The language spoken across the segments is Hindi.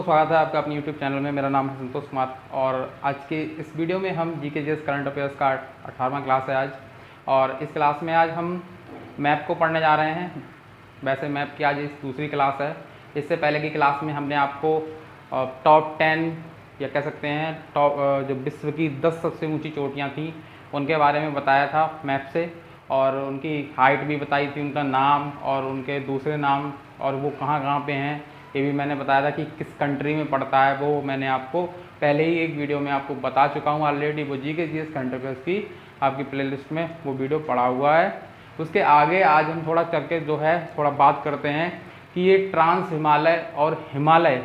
दोस्तों, स्वागत है आपका अपने YouTube चैनल में। मेरा नाम है संतोष कुमार और आज के इस वीडियो में हम जीके जीएस करंट अफेयर्स का 18वां क्लास है आज। और इस क्लास में आज हम मैप को पढ़ने जा रहे हैं। वैसे मैप की आज इस दूसरी क्लास है। इससे पहले की क्लास में हमने आपको टॉप 10 या कह सकते हैं टॉप जो विश्व की 10 सबसे ऊँची चोटियाँ थीं उनके बारे में बताया था मैप से, और उनकी हाइट भी बताई थी, उनका नाम और उनके दूसरे नाम और वो कहाँ कहाँ पे हैं ये भी मैंने बताया था कि किस कंट्री में पड़ता है। वो मैंने आपको पहले ही एक वीडियो में आपको बता चुका हूँ ऑलरेडी। वो जीके जीएस करंट अफेयर्स की आपकी प्लेलिस्ट में वो वीडियो पड़ा हुआ है। उसके आगे आज हम थोड़ा करके जो है थोड़ा बात करते हैं कि ये ट्रांस हिमालय और हिमालय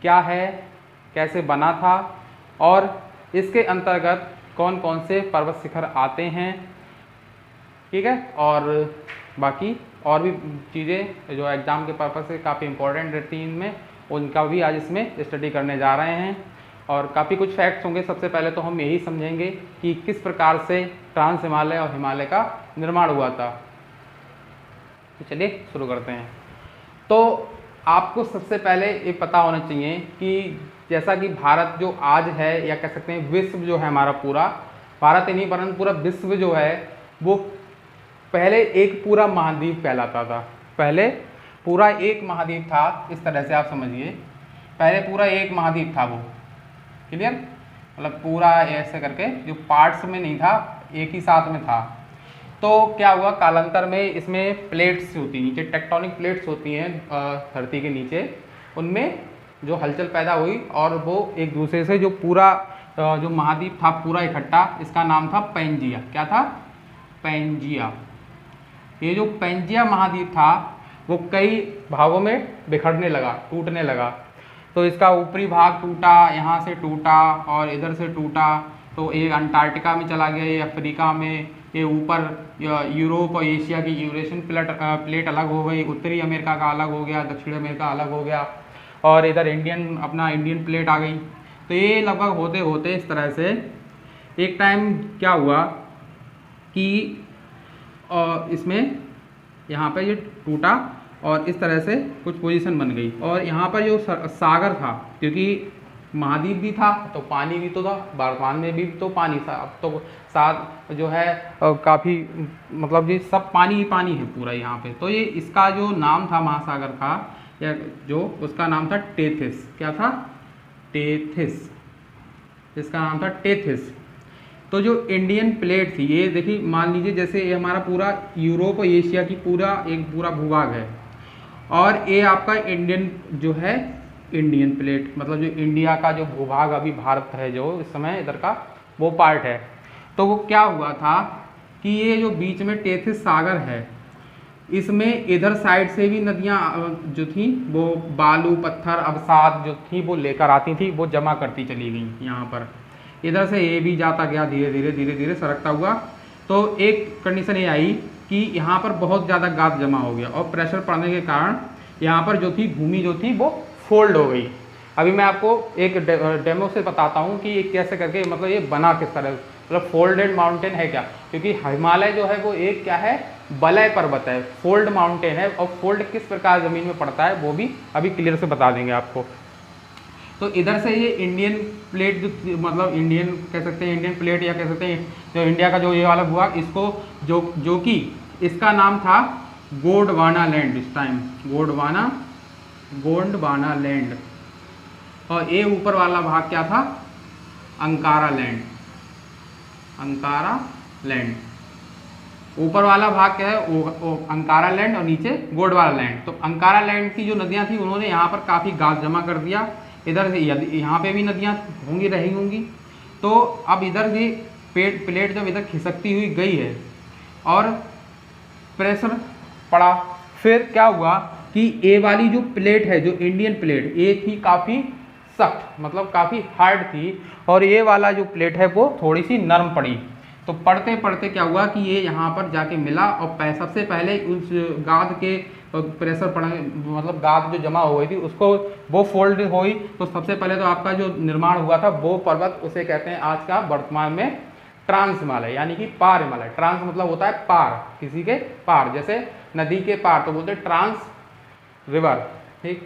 क्या है, कैसे बना था और इसके अंतर्गत कौन कौन से पर्वत शिखर आते हैं, ठीक है। और बाकी और भी चीज़ें जो एग्ज़ाम के पर्पज़ से काफ़ी इंपॉर्टेंट रहती हैं इनमें, उनका भी आज इसमें स्टडी करने जा रहे हैं। और काफ़ी कुछ फैक्ट्स होंगे। सबसे पहले तो हम यही समझेंगे कि किस प्रकार से ट्रांस हिमालय और हिमालय का निर्माण हुआ था। तो चलिए शुरू करते हैं। तो आपको सबसे पहले ये पता होना चाहिए कि जैसा कि भारत जो आज है या कह सकते हैं विश्व जो है हमारा, पूरा भारत ही नहीं परंतु पूरा विश्व जो है वो पहले एक पूरा महाद्वीप कहलाता था। पहले पूरा एक महाद्वीप था, इस तरह से आप समझिए। पहले पूरा एक महाद्वीप था वो, क्लियर, मतलब पूरा ऐसे करके जो पार्ट्स में नहीं था, एक ही साथ में था। तो क्या हुआ, कालांतर में इसमें प्लेट्स होती हैं, नीचे टेक्टोनिक प्लेट्स होती हैं धरती के नीचे, उनमें जो हलचल पैदा हुई और वो एक दूसरे से जो पूरा जो महाद्वीप था पूरा इकट्ठा, इसका नाम था पैंजिया। क्या था? पैंजिया। ये जो पैंजिया महाद्वीप था वो कई भागों में बिखरने लगा, टूटने लगा। तो इसका ऊपरी भाग टूटा, यहाँ से टूटा और इधर से टूटा। तो ये अंटार्कटिका में चला गया, ये अफ्रीका में, ये ऊपर यूरोप और एशिया की यूरेशियन प्लेट अलग हो गई, उत्तरी अमेरिका का अलग हो गया, दक्षिण अमेरिका अलग हो गया, और इधर इंडियन प्लेट आ गई। तो ये लगभग होते होते इस तरह से एक टाइम क्या हुआ कि इसमें यहाँ पे ये टूटा और इस तरह से कुछ पोजीशन बन गई। और यहाँ पर जो सागर था, क्योंकि महाद्वीप भी था तो पानी भी तो था, वर्तमान में भी तो पानी था, अब तो साथ जो है काफ़ी मतलब जी सब पानी ही पानी है पूरा यहाँ पे। तो ये इसका जो नाम था महासागर का, या जो उसका नाम था टेथिस। क्या था? टेथिस। इसका नाम था टेथिस। तो जो इंडियन प्लेट थी, ये देखिए, मान लीजिए जैसे ये हमारा पूरा यूरोप और एशिया की पूरा भूभाग है, और ये आपका इंडियन जो है इंडियन प्लेट, मतलब जो इंडिया का जो भूभाग अभी भारत है जो इस समय इधर का, वो पार्ट है। तो वो क्या हुआ था कि ये जो बीच में टेथिस सागर है, इसमें इधर साइड से भी नदियाँ जो थी वो बालू पत्थर अवसाद जो थी वो लेकर आती थी, वो जमा करती चली गई यहाँ पर। इधर से ये भी जाता गया धीरे धीरे धीरे धीरे सरकता हुआ। तो एक कंडीशन ये आई कि यहाँ पर बहुत ज़्यादा गाद जमा हो गया और प्रेशर पड़ने के कारण यहाँ पर जो थी भूमि जो थी वो फोल्ड हो गई। अभी मैं आपको एक डेमो से बताता हूँ कि ये कैसे करके, मतलब ये बना किस तरह, मतलब फोल्डेड माउंटेन है क्या, क्योंकि हिमालय जो है वो एक क्या है, बलय पर्वत है, फोल्ड माउंटेन है। और फोल्ड किस प्रकार ज़मीन में पड़ता है वो भी अभी क्लियर से बता देंगे आपको। तो इधर से ये इंडियन प्लेट जो, मतलब इंडियन कह सकते हैं, इंडियन प्लेट या कह सकते हैं जो इंडिया का जो ये वाला भूभाग, इसको जो कि इसका नाम था गोंडवाना लैंड। इस टाइम गोंडवाना लैंड। और ये ऊपर वाला भाग क्या था? Ankara land. अंकारा लैंड ऊपर वाला भाग क्या है? वो अंकारा लैंड, और नीचे गोंडवाना लैंड। तो अंकारा लैंड की जो नदियाँ थी उन्होंने यहाँ पर काफ़ी गाद जमा कर दिया। इधर से यहाँ पे भी नदियाँ होंगी, रही होंगी। तो अब इधर से प्लेट जब इधर खिसकती हुई गई है और प्रेशर पड़ा, फिर क्या हुआ कि ये वाली जो प्लेट है, जो इंडियन प्लेट, ये थी काफ़ी सख्त, मतलब काफ़ी हार्ड थी, और ये वाला जो प्लेट है वो थोड़ी सी नरम पड़ी। तो पढ़ते पढ़ते क्या हुआ कि ये यहाँ पर जाके मिला, और सबसे पहले उस गाद के प्रेशर पड़ने, मतलब गाद जो जमा हो गई थी उसको वो फोल्ड हुई। तो सबसे पहले तो आपका जो निर्माण हुआ था वो पर्वत, उसे कहते हैं आज का वर्तमान में ट्रांस हिमालय, यानी कि पार हिमालय। ट्रांस मतलब होता है पार, किसी के पार, जैसे नदी के पार तो बोलते हैं ट्रांस रिवर, ठीक।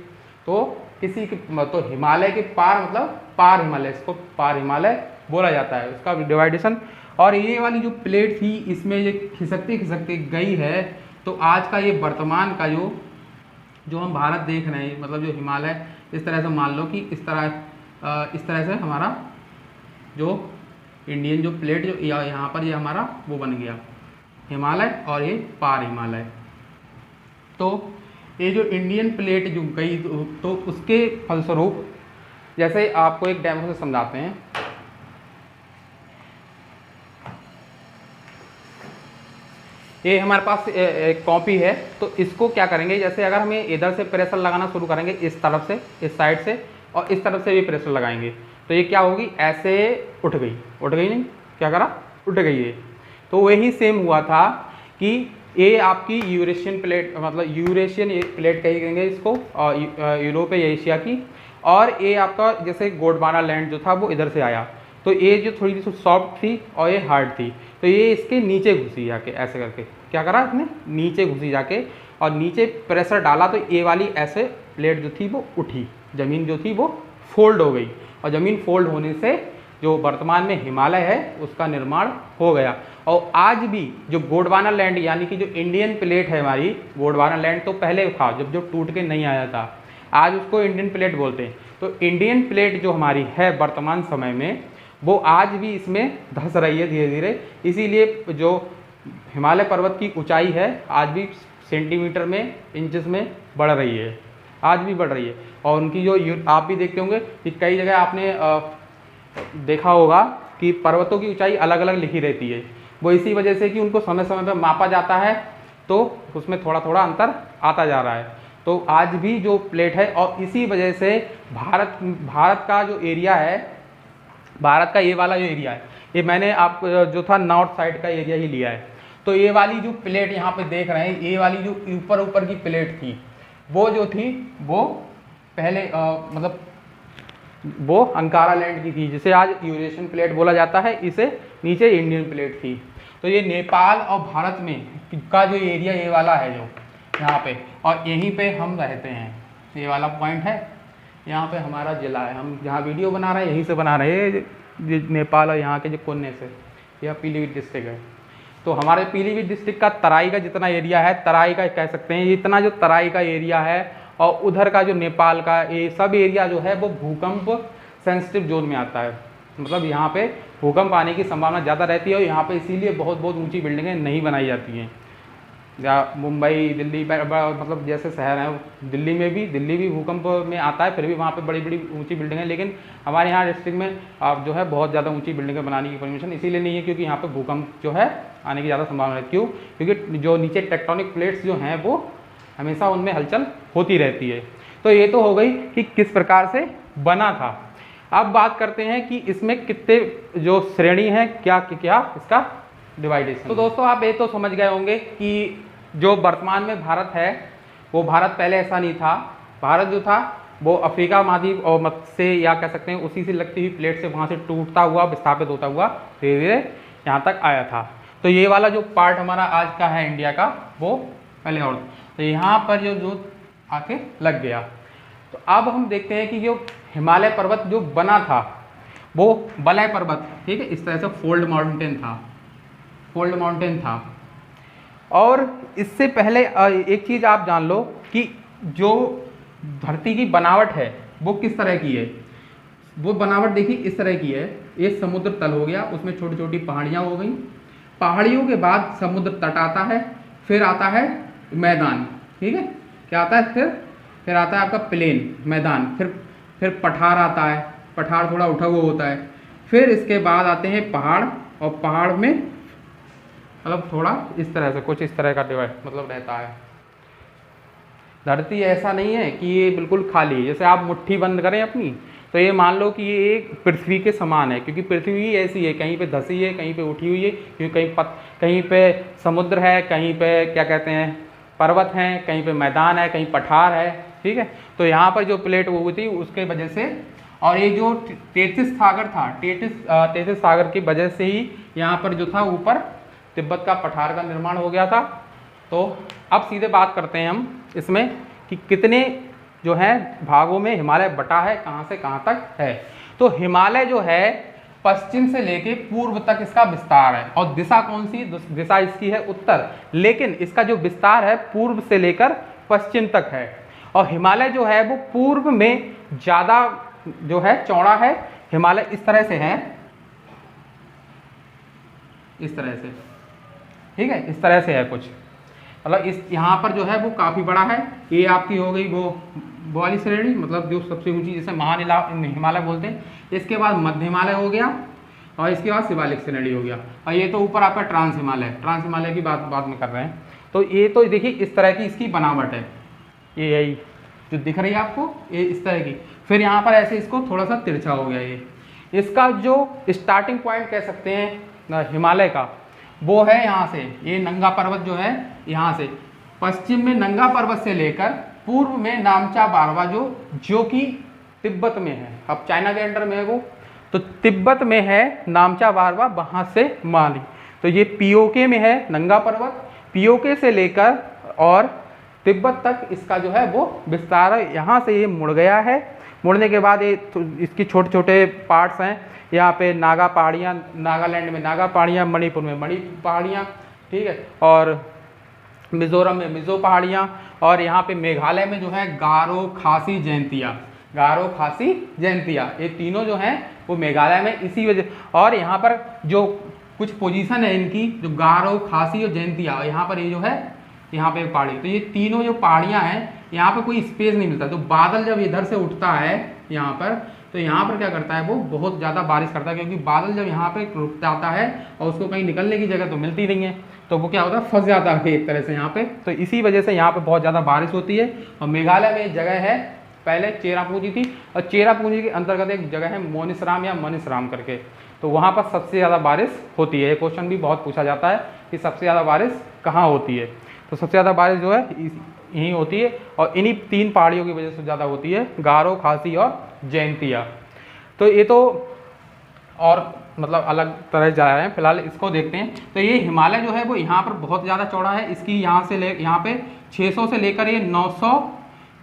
तो किसी के तो हिमालय के पार मतलब पार हिमालय, इसको पार हिमालय बोला जाता है उसका डिवाइडेशन। और ये वाली जो प्लेट थी इसमें ये खिसकती खिसकती गई है, तो आज का ये वर्तमान का जो हम भारत देख रहे हैं, मतलब जो हिमालय, इस तरह से मान लो कि इस तरह से हमारा जो इंडियन जो प्लेट जो यहाँ पर ये हमारा वो बन गया हिमालय और ये पार हिमालय। तो ये जो इंडियन प्लेट जो गई तो उसके फलस्वरूप, जैसे आपको एक डेमो से समझाते हैं। ये हमारे पास एक कॉपी है, तो इसको क्या करेंगे, जैसे अगर हमें इधर से प्रेशर लगाना शुरू करेंगे इस तरफ से, इस साइड से, और इस तरफ से भी प्रेशर लगाएंगे तो ये क्या होगी, ऐसे उठ गई नहीं, क्या करा, उठ गई है। तो वही सेम हुआ था कि ये आपकी यूरेशियन प्लेट, मतलब यूरेशियन प्लेट कहेंगे इसको, और यूरोप या एशिया की, और ये आपका जैसे गोंडवाना लैंड जो था वो इधर से आया, तो ये जो थोड़ी सी सॉफ्ट थी और ये हार्ड थी, तो ये इसके नीचे घुसी जाके, ऐसे करके क्या करा इसने, नीचे घुसी जाके और नीचे प्रेशर डाला, तो ये वाली ऐसे प्लेट जो थी वो उठी, ज़मीन जो थी वो फोल्ड हो गई, और ज़मीन फोल्ड होने से जो वर्तमान में हिमालय है उसका निर्माण हो गया। और आज भी जो गोंडवाना लैंड, यानी कि जो इंडियन प्लेट है हमारी, गोंडवाना लैंड तो पहले था जब जो टूट के नहीं आया था, आज उसको इंडियन प्लेट बोलते हैं। तो इंडियन प्लेट जो हमारी है वर्तमान समय में, वो आज भी इसमें धंस रही है धीरे धीरे, इसीलिए जो हिमालय पर्वत की ऊंचाई है आज भी सेंटीमीटर में, इंचेस में बढ़ रही है, आज भी बढ़ रही है। और उनकी जो आप भी देखते होंगे कि कई जगह आपने देखा होगा कि पर्वतों की ऊंचाई अलग अलग लिखी रहती है, वो इसी वजह से कि उनको समय समय पर मापा जाता है, तो उसमें थोड़ा थोड़ा अंतर आता जा रहा है। तो आज भी जो प्लेट है, और इसी वजह से भारत का जो एरिया है, भारत का ये वाला जो एरिया है, ये मैंने आप जो था नॉर्थ साइड का एरिया ही लिया है। तो ये वाली जो प्लेट यहाँ पे देख रहे हैं, ये वाली जो ऊपर की प्लेट थी, वो जो थी वो पहले मतलब वो अंकारा लैंड की थी, जिसे आज यूरेशियन प्लेट बोला जाता है, इसे नीचे इंडियन प्लेट थी। तो ये नेपाल और भारत में का जो एरिया ये वाला है जो यहाँ पे, और यहीं पे हम रहते हैं, ये वाला पॉइंट है, यहाँ पे हमारा जिला है, हम जहाँ वीडियो बना रहे हैं यहीं से बना रहे हैं, नेपाल और यहाँ के जो कोने से, यह पीलीभीत डिस्ट्रिक्ट है। तो हमारे पीलीभीत डिस्ट्रिक्ट का तराई का जितना एरिया है, तराई का कह सकते हैं, इतना जो तराई का एरिया है, और उधर का जो नेपाल का ये सब एरिया जो है वो भूकंप सेंसिटिव जोन में आता है, मतलब यहाँ पे भूकंप आने की संभावना ज़्यादा रहती है, और यहाँ पे इसीलिए बहुत ऊंची बिल्डिंगें नहीं बनाई जाती हैं। या मुंबई, दिल्ली, मतलब जैसे शहर हैं, दिल्ली भी भूकंप में आता है, फिर भी वहाँ पे बड़ी बड़ी ऊंची बिल्डिंगें, लेकिन हमारे यहाँ डिस्ट्रिक्ट में आप जो है बहुत ज़्यादा ऊंची बिल्डिंगें बनाने की परमिशन इसीलिए नहीं है क्योंकि यहाँ पे भूकंप जो है आने की ज़्यादा संभावना है। क्यों? क्योंकि जो नीचे टेक्टोनिक प्लेट्स जो हैं वो हमेशा उनमें हलचल होती रहती है। तो ये तो हो गई कि किस प्रकार से बना था। अब बात करते हैं कि इसमें कितने जो श्रेणी हैं, क्या इसका डिवाइडेशन। तो दोस्तों आप ये तो समझ गए होंगे कि जो वर्तमान में भारत है वो भारत पहले ऐसा नहीं था। भारत जो था वो अफ्रीका महाद्वीप और मत से, या कह सकते हैं उसी से लगती हुई प्लेट से वहाँ से टूटता हुआ विस्थापित होता हुआ धीरे धीरे यहाँ तक आया था। तो ये वाला जो पार्ट हमारा आज का है इंडिया का, वो पहले और, तो यहाँ पर जो आके लग गया। तो अब हम देखते हैं कि जो हिमालय पर्वत जो बना था वो बलय पर्वत, ठीक है, इस तरह से फोल्ड माउंटेन था। और इससे पहले एक चीज़ आप जान लो कि जो धरती की बनावट है वो किस तरह की है। वो बनावट देखिए इस तरह की है, ये समुद्र तल हो गया, उसमें छोटी छोटी पहाड़ियाँ हो गई, पहाड़ियों के बाद समुद्र तट आता है, फिर आता है मैदान, ठीक है, क्या आता है, फिर आता है आपका प्लेन मैदान, फिर पठार आता है, पठार थोड़ा उठा हुआ होता है, फिर इसके बाद आते हैं पहाड़, और पहाड़ में मतलब थोड़ा इस तरह से कुछ इस तरह का डिवाइड मतलब रहता है। धरती ऐसा नहीं है कि ये बिल्कुल खाली है, जैसे आप मुट्ठी बंद करें अपनी तो ये मान लो कि ये एक पृथ्वी के समान है, क्योंकि पृथ्वी ऐसी है, कहीं पे धसी है, कहीं पे उठी हुई है, क्योंकि कहीं पे समुद्र है, कहीं पे क्या कहते हैं पर्वत हैं, कहीं पे मैदान है, कहीं पठार है, ठीक है। तो यहाँ पर जो प्लेट वो हुई थी उसके वजह से, और ये जो तेथिस सागर था, तेथिस सागर की वजह से ही यहाँ पर जो था ऊपर तिब्बत का पठार का निर्माण हो गया था। तो अब सीधे बात करते हैं हम इसमें कि कितने जो है भागों में हिमालय बटा है, कहाँ से कहाँ तक है। तो हिमालय जो है पश्चिम से लेके पूर्व तक इसका विस्तार है, और दिशा कौन सी, दिशा इसकी है उत्तर, लेकिन इसका जो विस्तार है पूर्व से लेकर पश्चिम तक है। और हिमालय जो है वो पूर्व में ज़्यादा जो है चौड़ा है। हिमालय इस तरह से है, इस तरह से, ठीक है, इस तरह से है कुछ, मतलब इस यहाँ पर जो है वो काफ़ी बड़ा है। ये आपकी हो गई वो वाली श्रेणी, मतलब जो सबसे ऊंची, जिसे महान हिमालय बोलते हैं। इसके बाद मध्य हिमालय हो गया, और इसके बाद शिवालिक श्रेणी हो गया, और ये तो ऊपर आपका ट्रांस हिमालय की बात बाद में कर रहे हैं। तो ये तो देखिए इस तरह की इसकी बनावट है, ये यही जो दिख रही है आपको, ये इस तरह की। फिर यहाँ पर ऐसे इसको थोड़ा सा तिरछा हो गया। ये इसका जो स्टार्टिंग पॉइंट कह सकते हैं हिमालय का, वो है यहाँ से, ये नंगा पर्वत जो है यहाँ से, पश्चिम में नंगा पर्वत से लेकर पूर्व में नामचा बारवा जो कि तिब्बत में है, अब चाइना के अंडर में है वो, तो तिब्बत में है नामचा बारवा, वहाँ से माली। तो ये पीओके में है नंगा पर्वत, पीओके से लेकर और तिब्बत तक इसका जो है वो विस्तार है। यहाँ से ये मुड़ गया है, मुड़ने के बाद ये इसकी छोटे छोटे पार्ट्स हैं। यहाँ पे नागा पहाड़ियाँ, नागालैंड में नागा पहाड़ियाँ, मणिपुर में मणि पहाड़ियाँ, ठीक है, और मिज़ोरम में मिज़ो पहाड़ियाँ, और यहाँ पे मेघालय में जो है गारो खासी जयंतिया, ये तीनों जो हैं वो मेघालय में इसी वजह। और यहाँ पर जो कुछ पोजीशन है इनकी, जो गारो खासी और जयंतिया, यहाँ पर ये जो है यहाँ पे पहाड़ी, तो ये तीनों जो पहाड़ियाँ हैं यहाँ पे कोई स्पेस नहीं मिलता। तो बादल जब इधर से उठता है यहाँ पर, तो यहाँ पर क्या करता है वो बहुत ज़्यादा बारिश करता है, क्योंकि बादल जब यहाँ पे रुक जाता है और उसको कहीं निकलने की जगह तो मिलती नहीं है, तो वो क्या होता है, फंस जाता है एक तरह से यहाँ पे। तो इसी वजह से यहाँ पे बहुत ज़्यादा बारिश होती है। और मेघालय में एक जगह है, पहले चेरापूंजी थी, और चेरापूंजी के अंतर्गत एक जगह है मोनिसराम या मनीसराम करके, तो वहाँ पर सबसे ज़्यादा बारिश होती है। ये क्वेश्चन भी बहुत पूछा जाता है कि सबसे ज़्यादा बारिश कहाँ होती है, तो सबसे ज़्यादा बारिश जो है यहीं होती है, और इन्हीं तीन पहाड़ियों की वजह से ज़्यादा होती है, गारो खासी और जयंतिया। तो ये तो और मतलब अलग तरह जा रहे हैं, फिलहाल इसको देखते हैं। तो ये हिमालय जो है वो यहाँ पर बहुत ज़्यादा चौड़ा है, इसकी यहाँ से यहाँ पे 600 से लेकर ये 900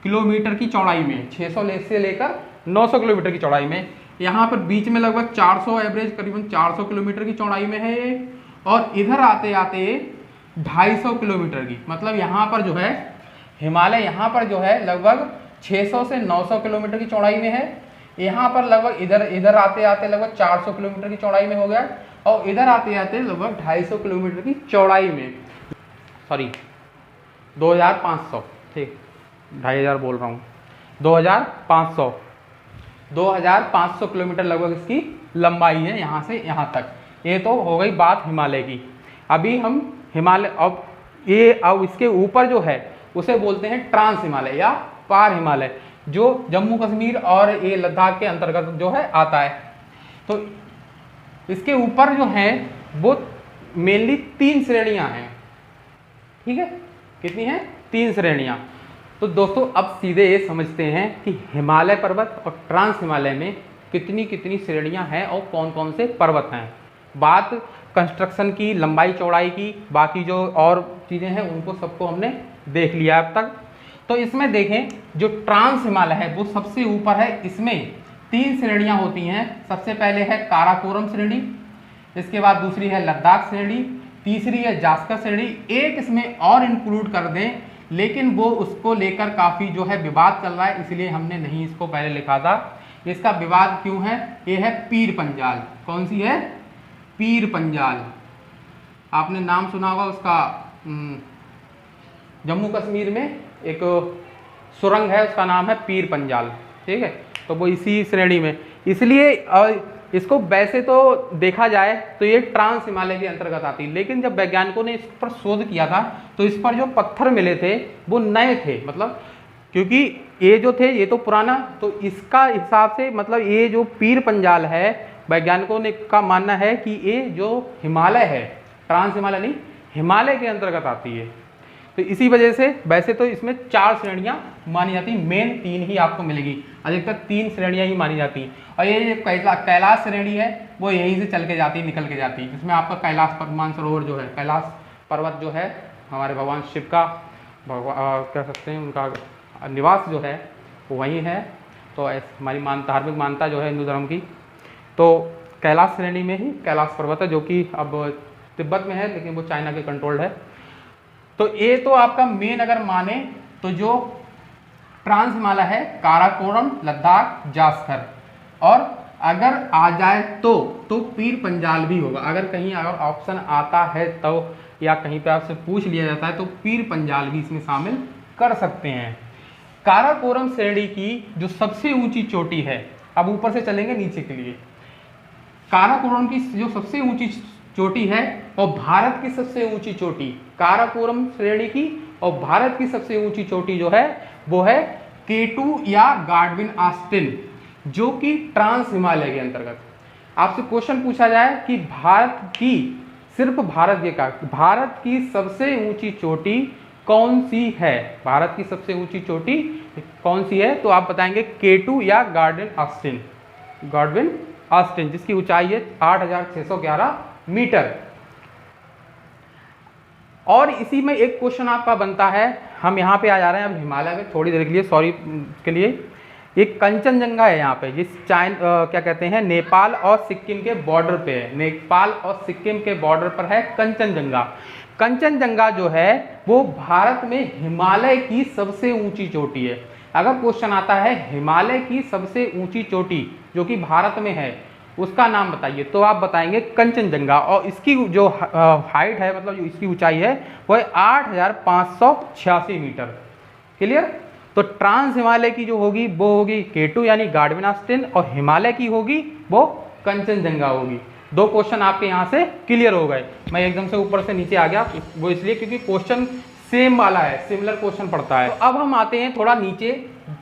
किलोमीटर की चौड़ाई में, 600 से लेकर 900 किलोमीटर की चौड़ाई में। यहाँ पर बीच में लगभग 400 एवरेज करीबन 400 किलोमीटर की चौड़ाई में है ये, और इधर आते आते 250 किलोमीटर की, मतलब यहाँ पर जो है हिमालय यहाँ पर जो है लगभग 600 से 900 किलोमीटर की चौड़ाई में है। यहाँ पर लगभग इधर आते आते लगभग 400 किलोमीटर की चौड़ाई में हो गया, और इधर आते आते लगभग 250 किलोमीटर की चौड़ाई में, सॉरी 2500, ठीक 2500 बोल रहा हूँ, 2500 किलोमीटर लगभग इसकी लंबाई है यहाँ से यहाँ तक। ये तो हो गई बात हिमालय की। अभी हम हिमालय, अब इसके ऊपर जो है उसे बोलते हैं ट्रांस हिमालय या पार हिमालय, जो जम्मू कश्मीर और ये लद्दाख के अंतर्गत जो है आता है। तो इसके ऊपर जो है वो मेनली 3 श्रेणियां हैं, ठीक है, कितनी हैं, 3 श्रेणियां। तो दोस्तों अब सीधे ये समझते हैं कि हिमालय पर्वत और ट्रांस हिमालय में कितनी कितनी श्रेणियां हैं और कौन कौन से पर्वत हैं। बात कंस्ट्रक्शन की, लंबाई चौड़ाई की, बाकी जो और चीज़ें हैं उनको सबको हमने देख लिया अब तक। तो इसमें देखें जो ट्रांस हिमालय है वो सबसे ऊपर है, इसमें 3 श्रेणियां होती हैं। सबसे पहले है काराकोरम श्रेणी, इसके बाद दूसरी है लद्दाख श्रेणी, तीसरी है जास्कर श्रेणी। एक इसमें और इंक्लूड कर दें, लेकिन वो उसको लेकर काफ़ी जो है विवाद चल रहा है, इसलिए हमने नहीं इसको पहले लिखा था। इसका विवाद क्यों है, ये है पीर पंजाल। कौन सी है, पीर पंजाल, आपने नाम सुना होगा उसका, जम्मू कश्मीर में एक सुरंग है उसका नाम है पीर पंजाल, ठीक है, तो वो इसी श्रेणी में, इसलिए इसको वैसे तो देखा जाए तो ये ट्रांस हिमालय के अंतर्गत आती है। लेकिन जब वैज्ञानिकों ने इस पर शोध किया था तो इस पर जो पत्थर मिले थे वो नए थे, मतलब क्योंकि ये जो थे ये तो पुराना, तो इसका हिसाब से मतलब ये जो पीर पंजाल है वैज्ञानिकों ने का मानना है कि ये जो हिमालय है, ट्रांस हिमालय नहीं, हिमालय के अंतर्गत आती है। तो इसी वजह से वैसे तो इसमें 4 श्रेणियां मानी जाती हैं, मेन 3 ही आपको मिलेगी, अधिकतर 3 श्रेणियां ही मानी जाती हैं। और ये कैलाश श्रेणी है वो यहीं से चल के जाती है, निकल के जाती है। इसमें आपका कैलाश मानसरोवर जो है, कैलाश पर्वत जो है हमारे भगवान शिव का कह सकते हैं उनका निवास जो है, वहीं है। तो हमारी धार्मिक मान्यता जो है हिंदू धर्म की, तो कैलाश श्रेणी में ही कैलाश पर्वत है, जो कि अब तिब्बत में है, लेकिन वो चाइना के कंट्रोल्ड है। तो ये तो आपका मेन अगर माने तो जो ट्रांस हिमालय है काराकोरम, लद्दाख, जास्कर, और अगर आ जाए तो पीर पंजाल भी होगा। अगर कहीं अगर ऑप्शन आता है तो, या कहीं पे आपसे पूछ लिया जाता है तो पीर पंजाल भी इसमें शामिल कर सकते हैं। काराकोरम श्रेणी की जो सबसे ऊंची चोटी है, अब ऊपर से चलेंगे नीचे के लिए, काराकोरम की जो सबसे ऊंची चोटी है और भारत की सबसे ऊंची चोटी, काराकोरम श्रेणी की और भारत की सबसे ऊंची चोटी जो है वो है K2 या गार्डविन ऑस्टिन, जो कि ट्रांस हिमालय के अंतर्गत। आपसे क्वेश्चन पूछा जाए कि भारत की, सिर्फ भारत के का, भारत की सबसे ऊंची चोटी कौन सी है, भारत की सबसे ऊंची चोटी कौन सी है, तो आप बताएंगे K2 या गार्डविन ऑस्टिन, जिसकी ऊंचाई है 8611 मीटर। और इसी में एक क्वेश्चन आपका बनता है, हम यहाँ पे आ जा रहे हैं अब हिमालय में थोड़ी देर के लिए, सॉरी के लिए। एक कंचनजंगा है यहाँ पे, जिस क्या कहते हैं, नेपाल और सिक्किम के बॉर्डर पे है, नेपाल और सिक्किम के बॉर्डर पर है कंचनजंगा। कंचनजंगा जो है वो भारत में हिमालय की सबसे ऊंची चोटी है। अगर क्वेश्चन आता है हिमालय की सबसे ऊंची चोटी जो कि भारत में है, उसका नाम बताइए, तो आप बताएंगे कंचनजंगा। और इसकी जो हाइट है, मतलब जो इसकी ऊंचाई है वो है 8586 मीटर। क्लियर। तो ट्रांस हिमालय की जो होगी वो होगी K2 यानी गार्डविन ऑस्टिन, और हिमालय की होगी वो कंचनजंगा होगी। दो क्वेश्चन आपके यहाँ से क्लियर हो गए। मैं एकदम से ऊपर से नीचे आ गया, वो इसलिए क्योंकि क्वेश्चन सेम वाला है, सिमिलर क्वेश्चन पड़ता है। तो अब हम आते हैं थोड़ा नीचे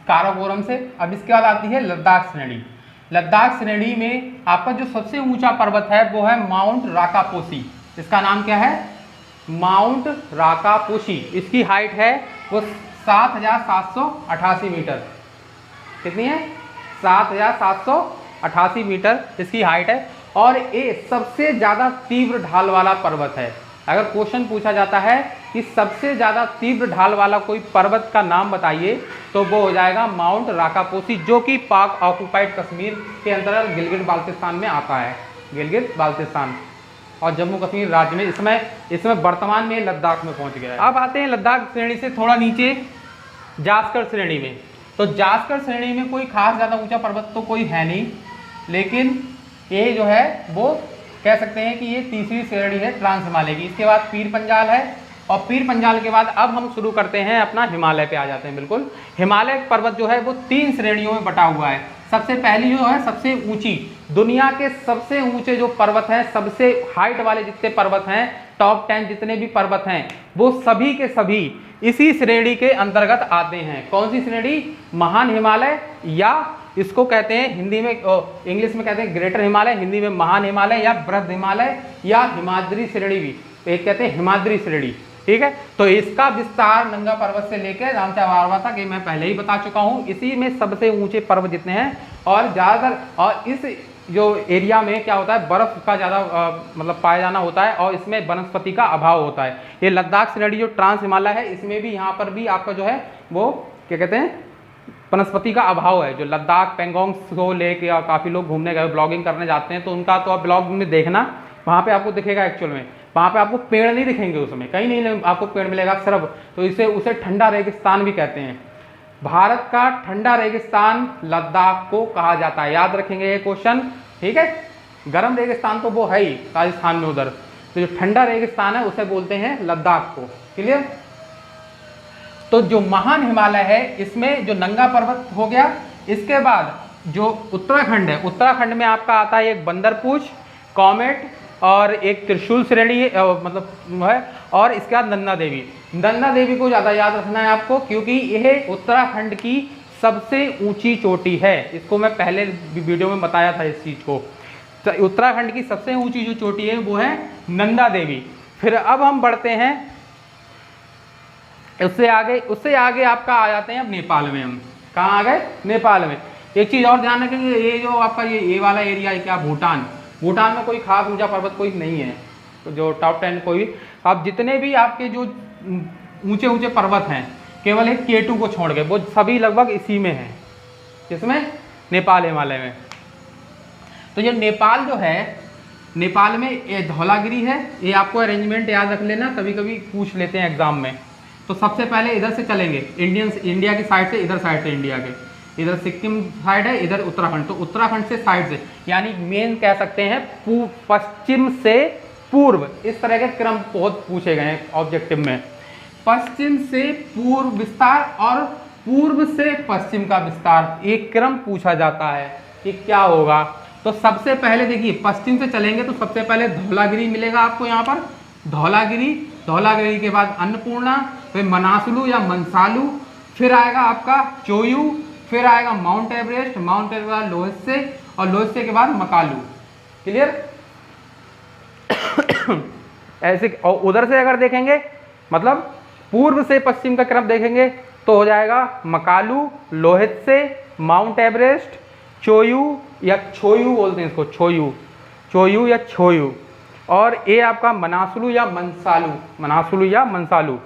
काराकोरम से। अब इसके बाद आती है लद्दाख श्रेणी। लद्दाख श्रेणी में आपका जो सबसे ऊंचा पर्वत है वो है माउंट राकापोसी। इसका नाम क्या है? माउंट राकापोसी। इसकी हाइट है वो 7788 मीटर। कितनी है? 7788 मीटर इसकी हाइट है। और ये सबसे ज़्यादा तीव्र ढाल वाला पर्वत है। अगर क्वेश्चन पूछा जाता है कि सबसे ज़्यादा तीव्र ढाल वाला कोई पर्वत का नाम बताइए, तो वो हो जाएगा माउंट राकापोसी, जो कि पाक ऑक्युपाइड कश्मीर के अंतर्गत गिलगित बाल्टिस्तान में आता है। गिलगित बाल्टिस्तान और जम्मू कश्मीर राज्य में इसमें वर्तमान में लद्दाख में पहुंच गया है। अब आते हैं लद्दाख श्रेणी से थोड़ा नीचे जास्कर श्रेणी में। तो जास्कर श्रेणी में कोई खास ज़्यादा ऊंचा पर्वत तो कोई है नहीं, लेकिन ये जो है वो कह सकते हैं कि ये तीसरी श्रेणी है ट्रांस हिमालय की। इसके बाद पीर पंजाल है, और पीर पंजाल के बाद अब हम शुरू करते हैं अपना हिमालय पे आ जाते हैं। बिल्कुल, हिमालय पर्वत जो है वो 3 श्रेणियों में बटा हुआ है। सबसे पहली जो है सबसे ऊंची, दुनिया के सबसे ऊंचे जो पर्वत हैं, सबसे हाइट वाले जितने पर्वत हैं, टॉप 10 जितने भी पर्वत हैं, वो सभी के सभी इसी श्रेणी के अंतर्गत आते हैं। कौन सी श्रेणी? महान हिमालय, या इसको कहते हैं हिंदी में, इंग्लिश में कहते हैं ग्रेटर हिमालय, हिंदी में महान हिमालय या बृहद हिमालय, या हिमाद्री श्रेणी भी एक कहते हैं, हिमाद्री श्रेणी। ठीक है। तो इसका विस्तार नंगा पर्वत से लेकर रामचा वारवा तक, ये मैं पहले ही बता चुका हूँ। इसी में सबसे ऊंचे पर्वत जितने हैं, और ज़्यादातर, और इस जो एरिया में क्या होता है, बर्फ़ का ज़्यादा मतलब पाया जाना होता है, और इसमें वनस्पति का अभाव होता है। ये लद्दाख श्रेणी जो ट्रांस हिमालय है, इसमें भी यहाँ पर भी आपका जो है वो क्या कहते हैं, वनस्पति का अभाव है। जो लद्दाख पेंगोंग को लेके काफ़ी लोग घूमने गए, ब्लॉगिंग करने जाते हैं, तो उनका तो आप ब्लॉग में देखना, वहाँ पे आपको दिखेगा एक्चुअल में, वहाँ पे आपको पेड़ नहीं दिखेंगे, उसमें कहीं नहीं आपको पेड़ मिलेगा सिर्फ। तो उसे ठंडा रेगिस्तान भी कहते हैं। भारत का ठंडा रेगिस्तान लद्दाख को कहा जाता है, याद रखेंगे ये क्वेश्चन। ठीक है। गर्म रेगिस्तान तो वो है ही राजस्थान में उधर, तो जो ठंडा रेगिस्तान है उसे बोलते हैं लद्दाख को। क्लियर। तो जो महान हिमालय है, इसमें जो नंगा पर्वत हो गया, इसके बाद जो उत्तराखंड है, उत्तराखंड में आपका आता है एक बंदरपूछ, कॉमेट, और एक त्रिशूल श्रेणी मतलब है, और इसके बाद नंदा देवी। नंदा देवी को ज़्यादा याद रखना है आपको, क्योंकि यह उत्तराखंड की सबसे ऊंची चोटी है। इसको मैं पहले वीडियो में बताया था इस चीज़ को। तो उत्तराखंड की सबसे ऊंची जो चोटी है वो है नंदा देवी। फिर अब हम बढ़ते हैं उससे आगे आपका आ जाते हैं अब नेपाल में। हम कहाँ आ गए? नेपाल में। एक चीज़ और ध्यान रखेंगे, ये जो आपका ये वाला एरिया है क्या, भूटान। भूटान में कोई खास ऊंचा पर्वत कोई नहीं है, तो जो टॉप 10 कोई, अब जितने भी आपके जो ऊंचे पर्वत हैं, केवल एक K2 को छोड़ के, वो सभी लगभग इसी में हैं। किसमें? नेपाल हिमालय में। तो ये नेपाल जो है, नेपाल में ये धौलागिरी है। ये आपको अरेंजमेंट याद रख लेना, कभी कभी पूछ लेते हैं एग्जाम में। तो सबसे पहले इधर से चलेंगे, इंडिया की साइड से, इधर साइड से इंडिया के, इधर सिक्किम साइड है, इधर उत्तराखंड। तो उत्तराखंड से साइड से, यानी मेन कह सकते हैं पश्चिम से पूर्व। इस तरह के क्रम बहुत पूछे गए हैं ऑब्जेक्टिव में। पश्चिम से पूर्व विस्तार और पूर्व से पश्चिम का विस्तार, एक क्रम पूछा जाता है कि क्या होगा। तो सबसे पहले देखिए, पश्चिम से चलेंगे तो सबसे पहले धौलागिरी मिलेगा आपको यहाँ पर, धौलागिरी। धौलागिरी के बाद अन्नपूर्णा, फिर मनासलू या मनसालू, फिर आएगा आपका चोयू, फिर आएगा माउंट एवरेस्ट, माउंट एवरेस्ट के बाद लोहसे, और लोहसे के बाद मकालू। क्लियर? ऐसे। और उधर से अगर देखेंगे, मतलब पूर्व से पश्चिम का क्रम देखेंगे तो हो जाएगा मकालू, लोहसे, माउंट एवरेस्ट, चोयू या छोयू बोलते हैं इसको, छोयू, चोयू या छोयू, और ये आपका मनासलू या मनसालू, मनासलू या मनसालू,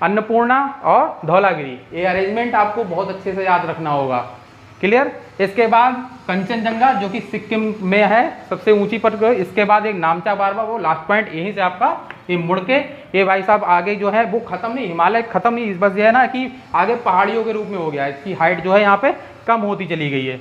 अन्नपूर्णा और धौलागिरी। ये अरेंजमेंट आपको बहुत अच्छे से याद रखना होगा। क्लियर? इसके बाद कंचनजंगा जो कि सिक्किम में है, सबसे ऊंची पर। इसके बाद एक नामचा बारवा, वो लास्ट पॉइंट, यहीं से आपका ये मुड़ के ये भाई साहब आगे जो है वो खत्म नहीं, हिमालय खत्म नहीं, इस बस ये है ना कि आगे पहाड़ियों के रूप में हो गया है, इसकी हाइट जो है यहाँ पे कम होती चली गई है।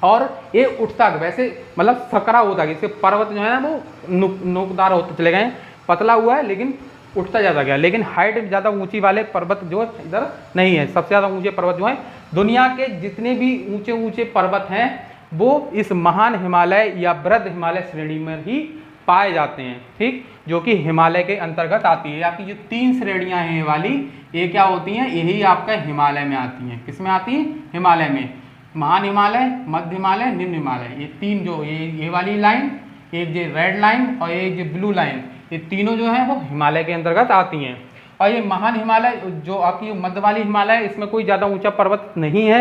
और ये उठता वैसे मतलब सकरा होता है, इसके पर्वत जो है ना वो नोकदार होते चले गए, पतला हुआ है लेकिन उठता ज़्यादा गया, लेकिन हाइट ज़्यादा ऊंची वाले पर्वत जो इधर नहीं है। सबसे ज़्यादा ऊंचे पर्वत जो हैं, दुनिया के जितने भी ऊंचे ऊंचे पर्वत हैं वो इस महान हिमालय या बृहद हिमालय श्रेणी में ही पाए जाते हैं। ठीक, जो कि हिमालय के अंतर्गत आती है। आपकी जो 3 श्रेणियाँ हैं ये वाली, ये क्या होती हैं? यही आपका हिमालय में आती हैं। किस में आती हैं? हिमालय में। महान हिमालय, मध्य हिमालय, निम्न हिमालय, ये 3 जो ये वाली लाइन, एक जो रेड लाइन और एक जो ब्लू लाइन, ये तीनों जो है वो हिमालय के अंतर्गत आती हैं। और ये महान हिमालय जो आपकी मध्य वाली हिमालय, इसमें कोई ज़्यादा ऊंचा पर्वत नहीं है।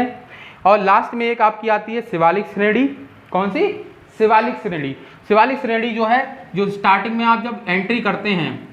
और लास्ट में एक आपकी आती है शिवालिक श्रेणी। कौन सी? शिवालिक श्रेणी। शिवालिक श्रेणी जो है, जो स्टार्टिंग में आप जब एंट्री करते हैं,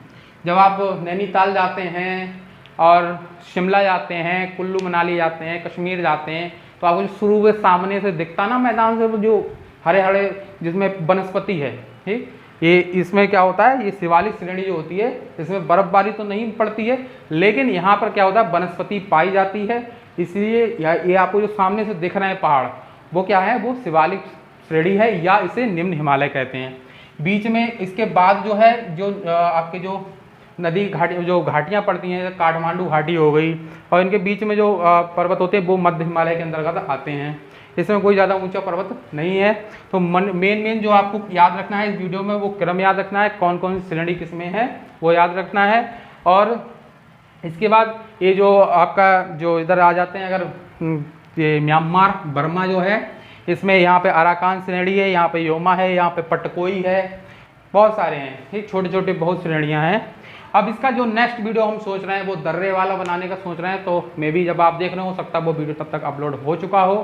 जब आप नैनीताल जाते हैं और शिमला जाते हैं, कुल्लू मनाली जाते हैं, कश्मीर जाते हैं, तो आपको शुरू में सामने से दिखता ना मैदान से, जो हरे हरे जिसमें वनस्पति है, ठीक, ये इसमें क्या होता है, ये शिवालिक श्रेणी जो होती है, इसमें बर्फबारी तो नहीं पड़ती है, लेकिन यहाँ पर क्या होता है, वनस्पति पाई जाती है। इसलिए ये आपको जो सामने से दिख रहे हैं पहाड़, वो क्या है, वो शिवालिक श्रेणी है, या इसे निम्न हिमालय कहते हैं। बीच में इसके बाद जो है, जो आपके जो नदी घाटी, जो घाटियाँ पड़ती हैं, काठमांडू घाटी हो गई, और इनके बीच में जो पर्वत होते हैं वो मध्य हिमालय के अंतर्गत आते हैं। इसमें कोई ज़्यादा ऊंचा पर्वत नहीं है। तो मेन जो आपको याद रखना है इस वीडियो में, वो क्रम याद रखना है, कौन कौन सी श्रेणी किसमें है वो याद रखना है। और इसके बाद ये जो आपका जो इधर आ जाते हैं, अगर ये म्यांमार बर्मा जो है, इसमें यहाँ पे अराकान श्रेणी है, यहाँ पे योमा है, यहाँ पे पटकोई है, बहुत सारे हैं, ठीक, छोटे छोटे बहुत श्रेणियाँ हैं। अब इसका जो नेक्स्ट वीडियो हम सोच रहे हैं वो दर्रे वाला बनाने का सोच रहे हैं, तो मे बी जब आप देख रहे हो सकता है वो वीडियो तब तक अपलोड हो चुका हो।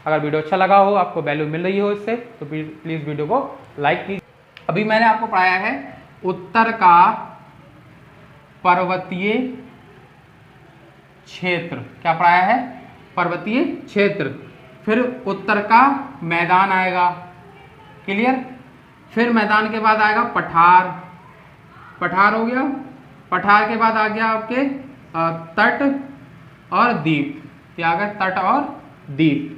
अगर वीडियो अच्छा लगा हो, आपको वैल्यू मिल रही हो इससे, तो प्लीज़ वीडियो को लाइक कीजिए। अभी मैंने आपको पढ़ाया है उत्तर का पर्वतीय क्षेत्र। क्या पढ़ाया है? पर्वतीय क्षेत्र। फिर उत्तर का मैदान आएगा, क्लियर। फिर मैदान के बाद आएगा पठार, पठार हो गया। पठार के बाद आ गया आपके तट और द्वीप, क्या आ गया, तट और द्वीप,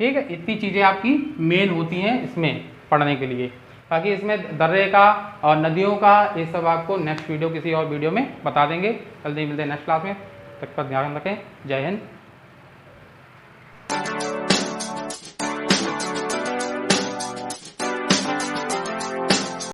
ठीक है। इतनी चीज़ें आपकी मेन होती हैं इसमें पढ़ने के लिए। बाकी इसमें दर्रे का और नदियों का ये सब आपको नेक्स्ट वीडियो, किसी और वीडियो में बता देंगे। जल्दी मिलते हैं नेक्स्ट क्लास में, तब तक ध्यान रखें। जय हिंद।